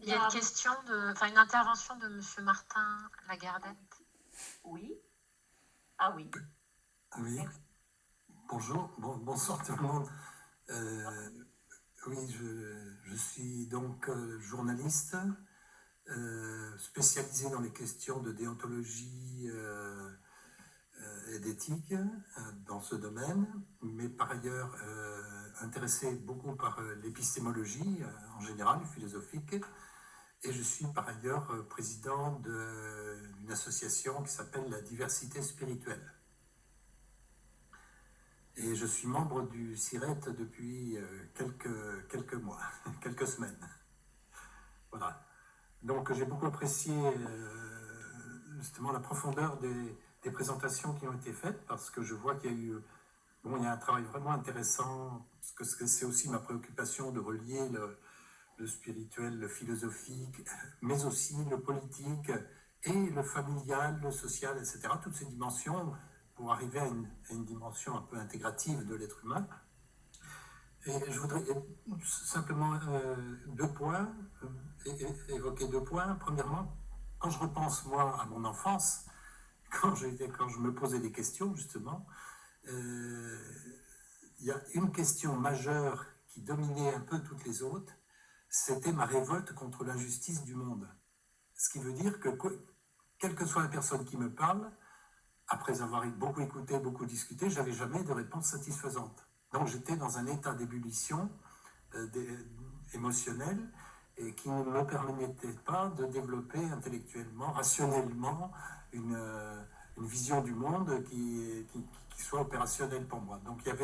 Il y a une question une intervention de Monsieur Martin Lagardette. Oui. Ah oui. Oui. Bonjour, bonsoir tout le monde. Oui, je suis donc journaliste, spécialisé dans les questions de déontologie et d'éthique dans ce domaine, mais par ailleurs intéressé beaucoup par l'épistémologie en général, philosophique, et je suis par ailleurs président d'une association qui s'appelle la Diversité Spirituelle. Et je suis membre du CIRET depuis quelques mois, quelques semaines. Voilà. Donc j'ai beaucoup apprécié justement la profondeur des présentations qui ont été faites, parce que je vois qu'il y a eu il y a un travail vraiment intéressant, parce que c'est aussi ma préoccupation de relier le spirituel, le philosophique, mais aussi le politique et le familial, le social, etc. Toutes ces dimensions pour arriver à une dimension un peu intégrative de l'être humain. Et je voudrais simplement évoquer deux points. Premièrement, quand je repense, moi, à mon enfance, quand je me posais des questions, justement, il y a une question majeure qui dominait un peu toutes les autres, c'était ma révolte contre l'injustice du monde. Ce qui veut dire que, quelle que soit la personne qui me parle, après avoir beaucoup écouté, beaucoup discuté, j'avais jamais de réponse satisfaisante. Donc j'étais dans un état d'ébullition émotionnelle et qui ne me permettait pas de développer intellectuellement, rationnellement, une vision du monde qui soit opérationnelle pour moi. Donc il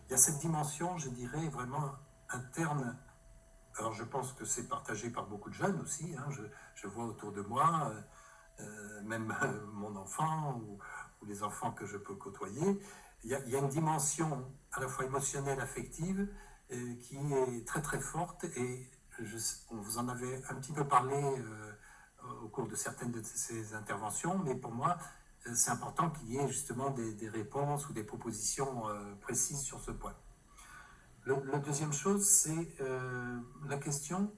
y a cette dimension, je dirais, vraiment interne. Alors je pense que c'est partagé par beaucoup de jeunes aussi, hein. Je vois autour de moi, même mon enfant ou les enfants que je peux côtoyer, il y a une dimension à la fois émotionnelle, affective, qui est très très forte, et vous en avez un petit peu parlé au cours de certaines de ces interventions, mais pour moi, c'est important qu'il y ait justement des réponses ou des propositions précises sur ce point. La deuxième chose, c'est la question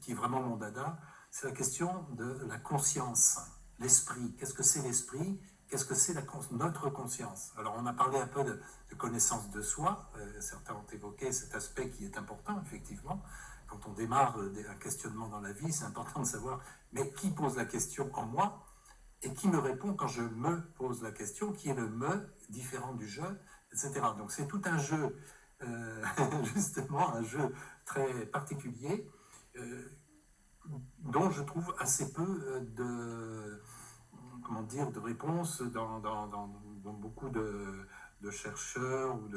qui est vraiment mon dada, c'est la question de la conscience, l'esprit. Qu'est-ce que c'est l'esprit? Qu'est-ce que c'est notre conscience? Alors on a parlé un peu de connaissance de soi, certains ont évoqué cet aspect qui est important, effectivement. Quand on démarre un questionnement dans la vie, c'est important de savoir, mais qui pose la question en moi? Et qui me répond quand je me pose la question? Qui est le me, différent du je, etc. Donc c'est tout un jeu, justement, un jeu très particulier, dont je trouve assez peu de réponses dans beaucoup de chercheurs ou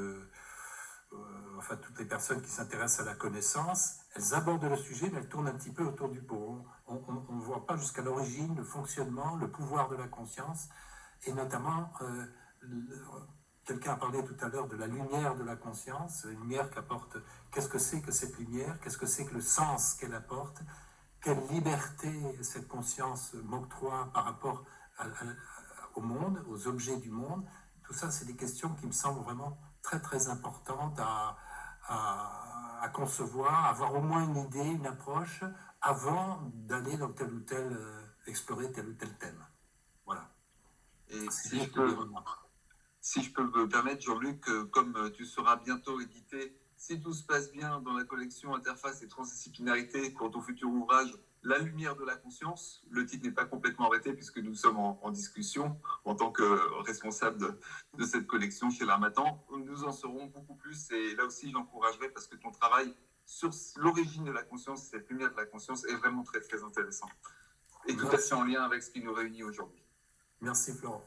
toutes les personnes qui s'intéressent à la connaissance. Elles abordent le sujet, mais elles tournent un petit peu autour du pot. On ne voit pas jusqu'à l'origine, le fonctionnement, le pouvoir de la conscience, et notamment, quelqu'un a parlé tout à l'heure de la lumière de la conscience, la lumière qu'apporte. Qu'est-ce que c'est que cette lumière? Qu'est-ce que c'est que le sens qu'elle apporte? Quelle liberté cette conscience m'octroie par rapport au monde, aux objets du monde? Tout ça, c'est des questions qui me semblent vraiment très très importantes à concevoir, avoir au moins une idée, une approche, avant d'aller dans explorer tel ou tel thème. Voilà. Et si je peux me permettre, Jean-Luc, comme tu seras bientôt édité, si tout se passe bien, dans la collection Interface et Transdisciplinarité, pour ton futur ouvrage, La lumière de la conscience, le titre n'est pas complètement arrêté puisque nous sommes en discussion en tant que responsable de cette collection chez l'Harmattan. Nous en saurons beaucoup plus, et là aussi j'encouragerai, parce que ton travail sur l'origine de la conscience, cette lumière de la conscience, est vraiment très très intéressant. Et tout à fait en lien avec ce qui nous réunit aujourd'hui. Merci Florent.